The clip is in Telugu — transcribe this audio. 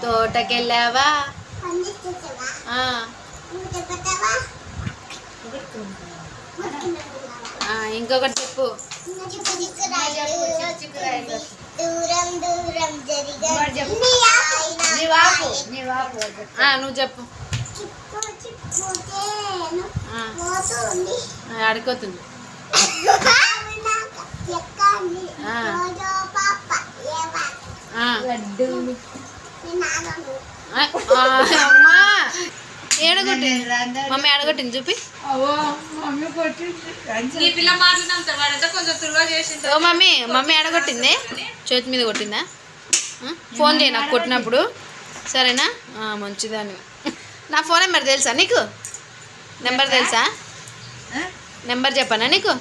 తోటకెళ్ళావా? ఇంకొకటి చెప్పు. నువ్వు చెప్పు. అడుగుతుంది. అమ్మా ఏడగొట్టింది మమ్మీ, ఏడగొట్టింది చూపి. ఓ మమ్మీ, మమ్మీ ఏడగొట్టింది. చేతి మీద కొట్టిందా? ఫోన్ చేయి నాకు కొట్టినప్పుడు, సరేనా? మంచిదాన్ని. నా ఫోన్ నెంబర్ తెలుసా నీకు? నెంబర్ తెలుసా? నెంబర్ చెప్పనా నీకు?